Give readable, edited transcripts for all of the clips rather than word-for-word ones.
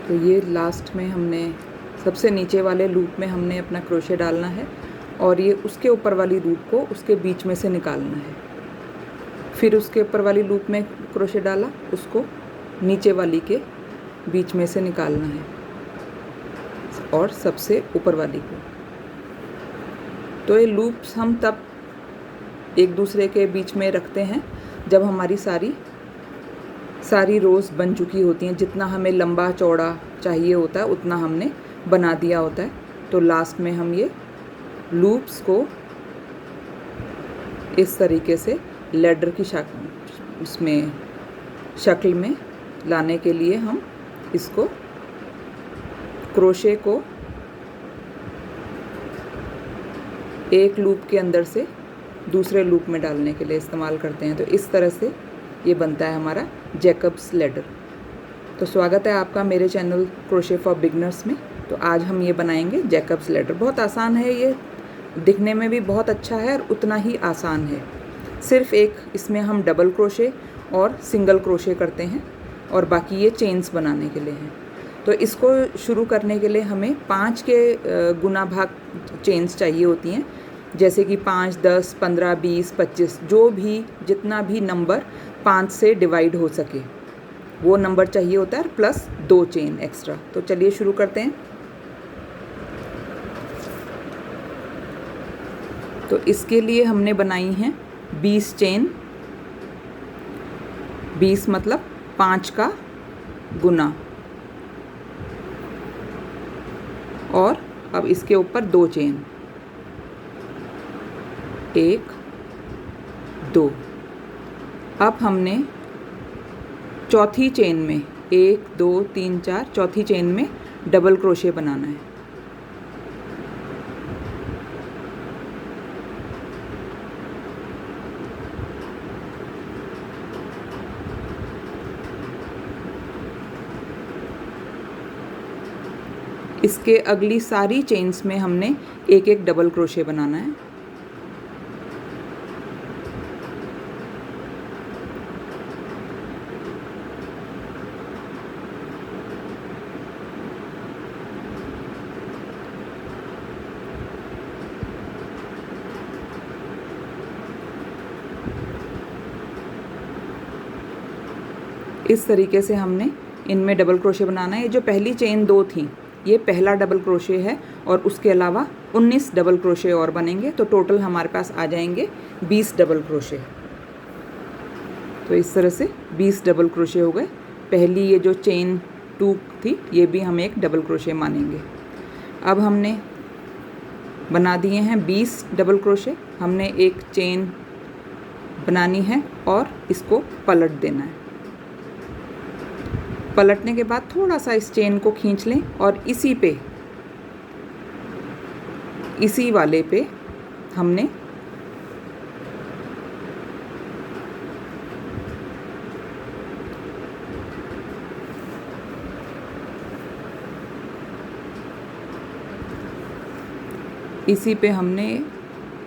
तो ये लास्ट में हमने सबसे नीचे वाले लूप में हमने अपना क्रोशे डालना है और ये उसके ऊपर वाली लूप को उसके बीच में से निकालना है। फिर उसके ऊपर वाली लूप में क्रोशे डाला, उसको नीचे वाली के बीच में से निकालना है और सबसे ऊपर वाली को। तो ये लूप्स हम तब एक दूसरे के बीच में रखते हैं जब हमारी सारी रोज़ बन चुकी होती हैं। जितना हमें लंबा चौड़ा चाहिए होता है उतना हमने बना दिया होता है। तो लास्ट में हम ये लूप्स को इस तरीके से लैडर की शक्ल में लाने के लिए हम इसको क्रोशे को एक लूप के अंदर से दूसरे लूप में डालने के लिए इस्तेमाल करते हैं। तो इस तरह से ये बनता है हमारा जैकब्स लैडर। तो स्वागत है आपका मेरे चैनल क्रोशे फॉर बिगनर्स में। तो आज हम ये बनाएंगे जैकब्स लैडर। बहुत आसान है, ये दिखने में भी बहुत अच्छा है और उतना ही आसान है। सिर्फ एक इसमें हम डबल क्रोशे और सिंगल क्रोशे करते हैं और बाकी ये चेन्स बनाने के लिए हैं। तो इसको शुरू करने के लिए हमें 5 के गुना भाग चेन्स चाहिए होती हैं, जैसे कि 5, 10, 15, 20, 25, जो भी जितना भी नंबर 5 से डिवाइड हो सके वो नंबर चाहिए होता है, प्लस 2 चेन एक्स्ट्रा। तो चलिए शुरू करते हैं। तो इसके लिए हमने बनाई हैं 20 चेन। 20 मतलब 5 का गुना, और अब इसके ऊपर 2 चेन, 1, 2। अब हमने चौथी चेन में 1, 2, 3, 4 चौथी चेन में डबल क्रोशे बनाना है। इसके अगली सारी चेन्स में हमने एक एक डबल क्रोशे बनाना है। इस तरीके से हमने इनमें डबल क्रोशे बनाना है। ये जो पहली चेन 2 थी, ये पहला डबल क्रोशे है और उसके अलावा 19 डबल क्रोशे और बनेंगे। तो टोटल हमारे पास आ जाएंगे 20 डबल क्रोशे। तो इस तरह से 20 डबल क्रोशे हो गए। पहली ये जो चेन 2 थी, ये भी हम एक डबल क्रोशे मानेंगे। अब हमने बना दिए हैं 20 डबल क्रोशे। हमने एक चेन बनानी है और इसको पलट देना है। पलटने के बाद थोड़ा सा इस चेन को खींच लें और इसी वाले पे हमने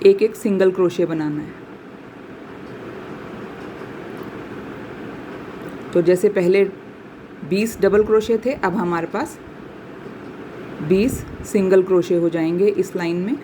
एक एक सिंगल क्रोशे बनाना है। तो जैसे पहले 20 डबल क्रोशे थे, अब हमारे पास 20 सिंगल क्रोशे हो जाएंगे इस लाइन में।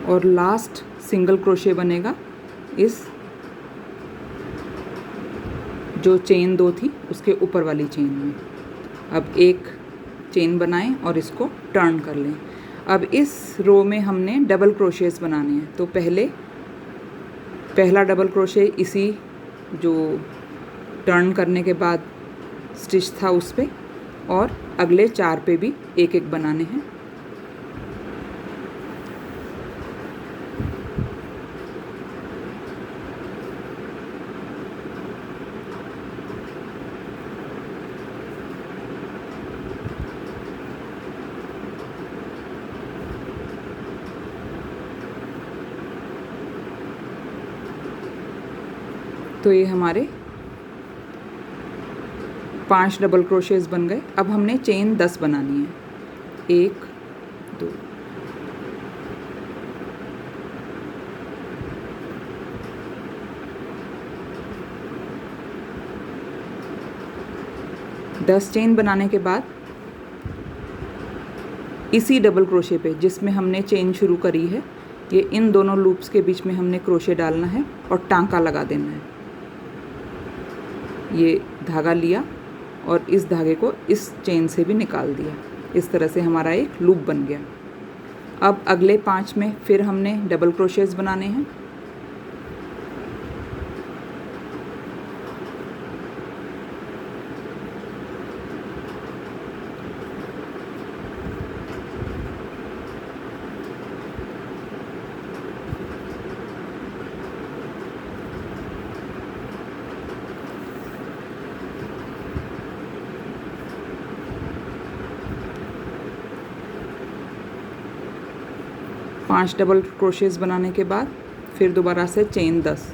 और लास्ट सिंगल क्रोशे बनेगा इस जो चेन 2 थी उसके ऊपर वाली चेन में। अब एक चेन बनाएं और इसको टर्न कर लें। अब इस रो में हमने डबल क्रोशेस बनाने हैं, तो पहला डबल क्रोशे इसी जो टर्न करने के बाद स्टिच था उस पे, और अगले 4 पे भी एक एक बनाने हैं। तो ये हमारे 5 डबल क्रोशेस बन गए। अब हमने चेन 10 बनानी है। 1 2 10 चेन बनाने के बाद इसी डबल क्रोशे पे जिसमें हमने चेन शुरू करी है, ये इन दोनों लूप्स के बीच में हमने क्रोशे डालना है और टांका लगा देना है। ये धागा लिया और इस धागे को इस चेन से भी निकाल दिया। इस तरह से हमारा एक लूप बन गया। अब अगले 5 में फिर हमने डबल क्रोशेस बनाने हैं। पाँच डबल क्रोशेस बनाने के बाद फिर दोबारा से चेन 10।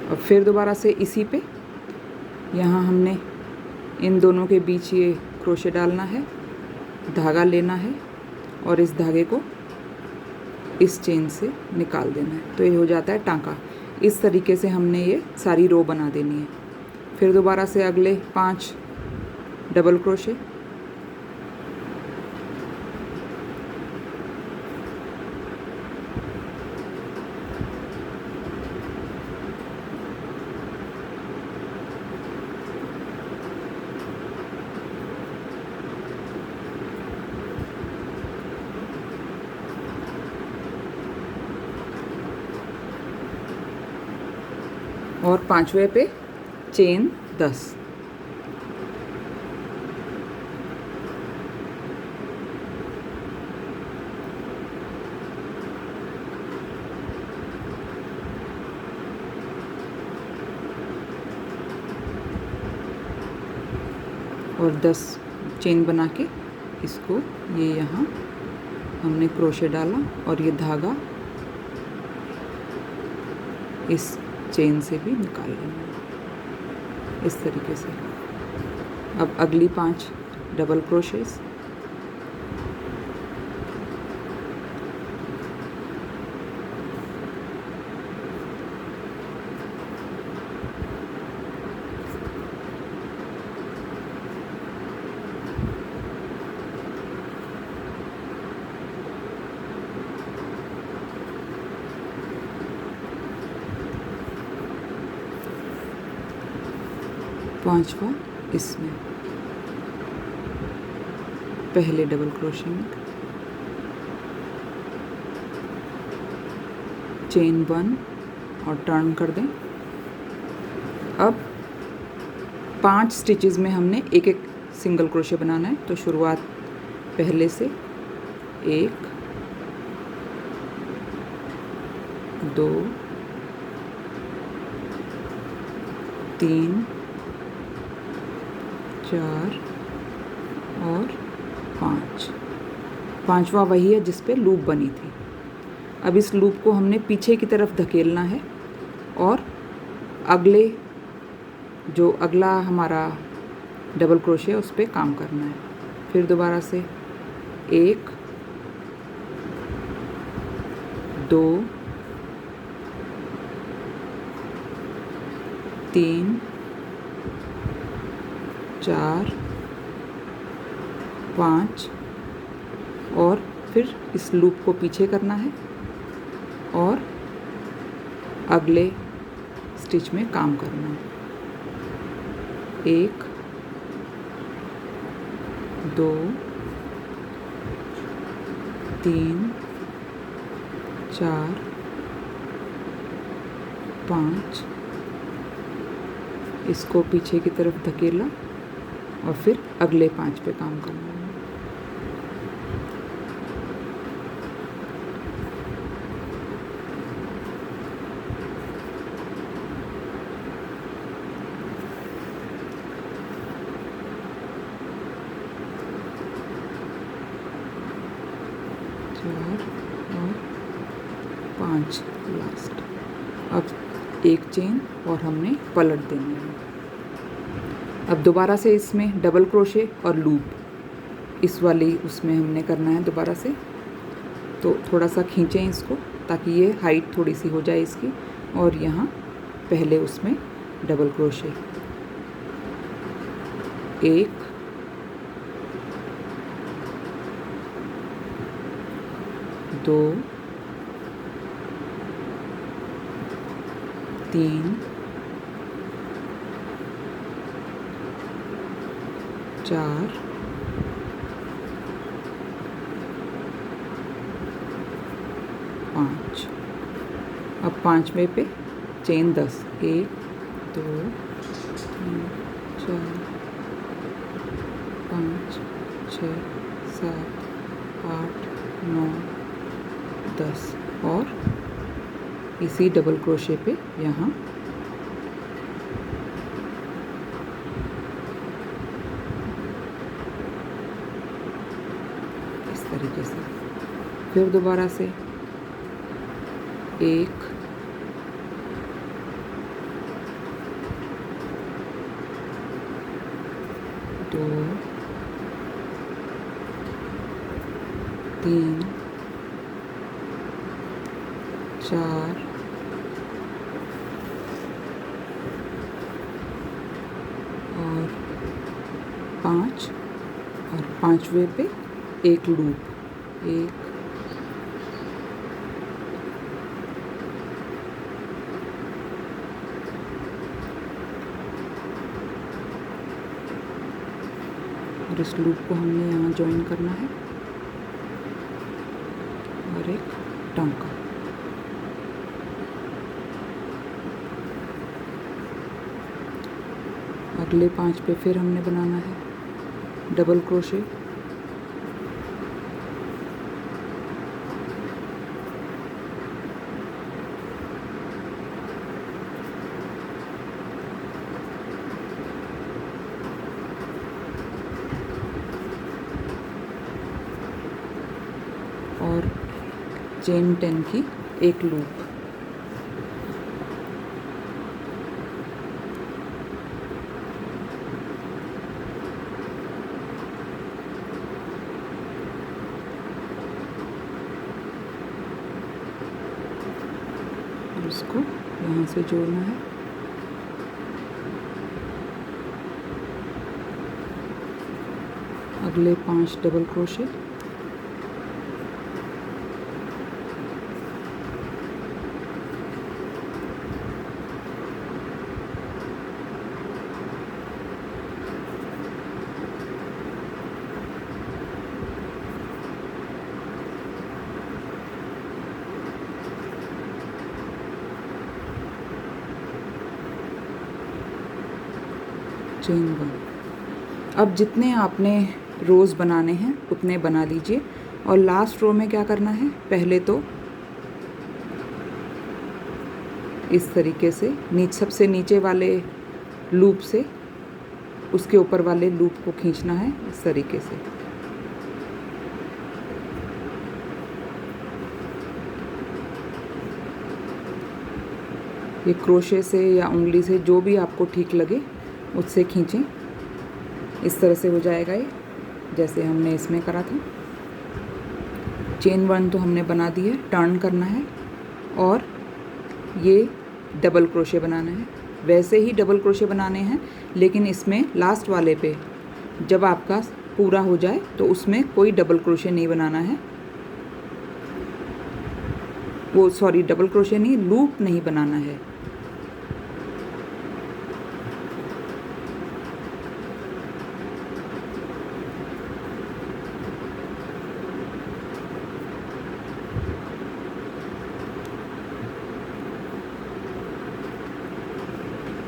अब फिर दोबारा से इसी पे यहाँ हमने इन दोनों के बीच ये क्रोशे डालना है, धागा लेना है और इस धागे को इस चेन से निकाल देना है। तो ये हो जाता है टांका। इस तरीके से हमने ये सारी रो बना देनी है। फिर दोबारा से अगले 5 डबल क्रोशे, और 5वें पे चेन 10। और 10 चेन बना के इसको ये यहाँ हमने क्रोशे डाला और ये धागा इस चेन से भी निकाल लेना है इस तरीके से। अब अगली 5 डबल क्रोशेस, पांचवा इसमें पहले डबल क्रोशे में चेन 1 और टर्न कर दें। अब 5 स्टिचेस में हमने एक एक सिंगल क्रोशे बनाना है। तो शुरुआत पहले से 1 2 3 4 और 5। 5वां वही है जिस पे लूप बनी थी। अब इस लूप को हमने पीछे की तरफ धकेलना है और अगला हमारा डबल क्रोशे है उस पर काम करना है। फिर दोबारा से 1 2 3 4 5 और फिर इस लूप को पीछे करना है और अगले स्टिच में काम करना है। 1 2 3 4 5 इसको पीछे की तरफ धकेला और फिर अगले 5 पे काम करना है। और 5 लास्ट। अब एक चेन और हमने पलट देना है। अब दोबारा से इसमें डबल क्रोशे और लूप इस वाली उसमें हमने करना है दोबारा से। तो थोड़ा सा खींचें इसको ताकि ये हाइट थोड़ी सी हो जाए इसकी, और यहाँ पहले उसमें डबल क्रोशे 1 2 3 4 5। अब 5वें पे चेन 10 1 2 3 4 5 6 7 8 9 10 और इसी डबल क्रोशे पे यहाँ इस तरीके से। फिर दोबारा से 1 2 3 4 और 5 और 5वें पे एक लूप 1 और इस लूप को हमने यहाँ ज्वाइन करना है और एक टांका। अगले 5 पे फिर हमने बनाना है डबल क्रोशे और चेन 10 की एक लूप। इसको यहाँ से जोड़ना है। अगले 5 डबल क्रोशे चेन 1। अब जितने आपने रोज़ बनाने हैं उतने बना लीजिए और लास्ट रो में क्या करना है, पहले तो इस तरीके से सबसे नीचे वाले लूप से उसके ऊपर वाले लूप को खींचना है इस तरीके से। ये क्रोशे से या उंगली से जो भी आपको ठीक लगे उससे खींचें। इस तरह से हो जाएगा ये, जैसे हमने इसमें करा था। चेन 1 तो हमने बना दी है, टर्न करना है और ये डबल क्रोशे बनाना है। वैसे ही डबल क्रोशे बनाने हैं, लेकिन इसमें लास्ट वाले पे जब आपका पूरा हो जाए तो उसमें कोई डबल क्रोशे नहीं बनाना है, वो सॉरी डबल क्रोशे नहीं, लूप नहीं बनाना है।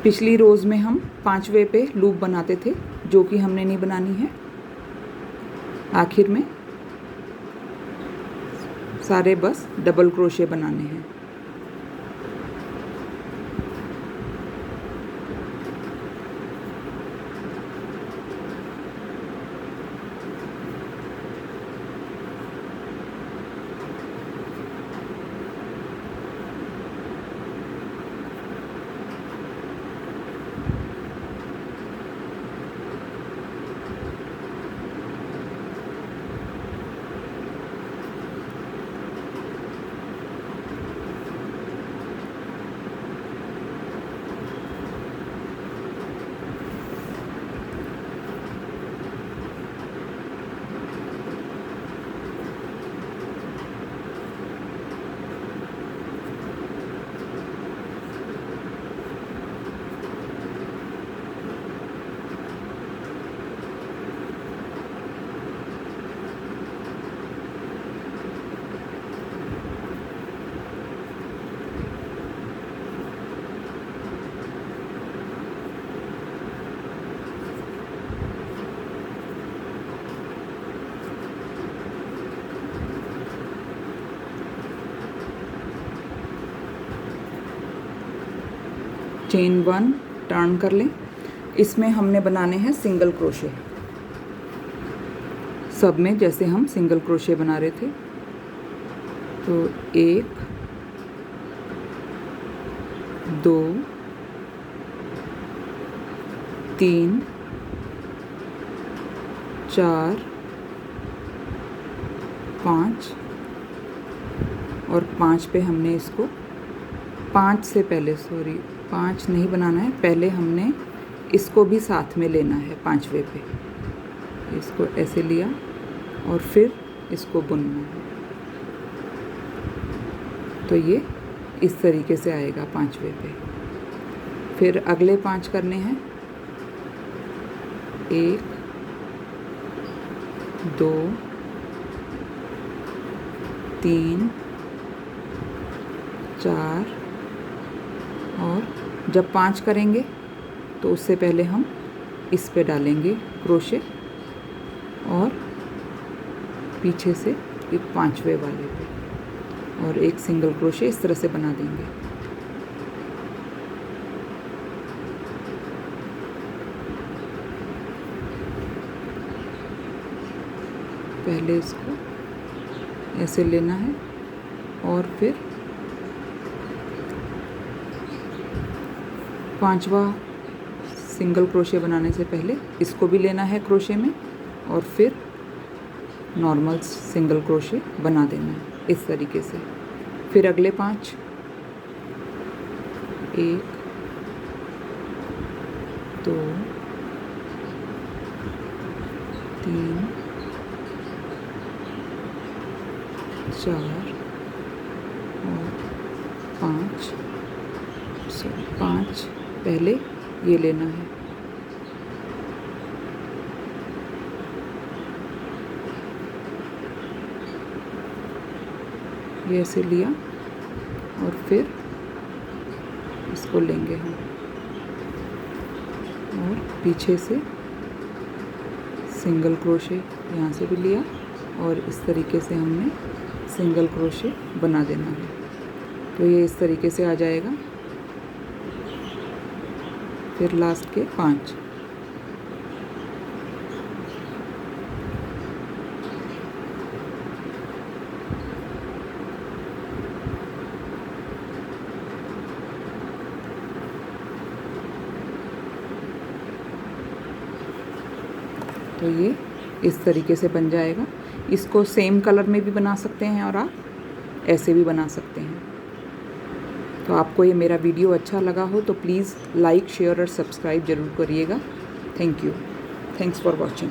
पिछली रोज़ में हम 5वें पे लूप बनाते थे, जो कि हमने नहीं बनानी है। आखिर में सारे बस डबल क्रोशे बनाने हैं। चेन 1 टर्न कर लें। इसमें हमने बनाने हैं सिंगल क्रोशे, सब में जैसे हम सिंगल क्रोशे बना रहे थे। तो 1 2 3 4 5 और 5 पे हमने इसको 5 से पहले 5 नहीं बनाना है, पहले हमने इसको भी साथ में लेना है 5वें पे। इसको ऐसे लिया और फिर इसको बुनना है, तो ये इस तरीके से आएगा 5वें पे। फिर अगले 5 करने हैं, 1 2 3 4 और जब 5 करेंगे तो उससे पहले हम इस पे डालेंगे क्रोशे और पीछे से एक 5वें वाले पे और एक सिंगल क्रोशे इस तरह से बना देंगे। पहले इसको ऐसे लेना है और फिर 5वां सिंगल क्रोशे बनाने से पहले इसको भी लेना है क्रोशे में और फिर नॉर्मल सिंगल क्रोशे बना देना है इस तरीके से। फिर अगले 5 1 2 3 4 और 5 पहले ये लेना है, ये ऐसे लिया और फिर इसको लेंगे हम और पीछे से सिंगल क्रोशे यहाँ से भी लिया और इस तरीके से हमने सिंगल क्रोशे बना देना है। तो ये इस तरीके से आ जाएगा। फिर लास्ट के 5 तो ये इस तरीके से बन जाएगा। इसको सेम कलर में भी बना सकते हैं और आप ऐसे भी बना सकते हैं। तो आपको ये मेरा वीडियो अच्छा लगा हो तो प्लीज़ लाइक शेयर और सब्सक्राइब ज़रूर करिएगा। Thank you. Thanks for watching.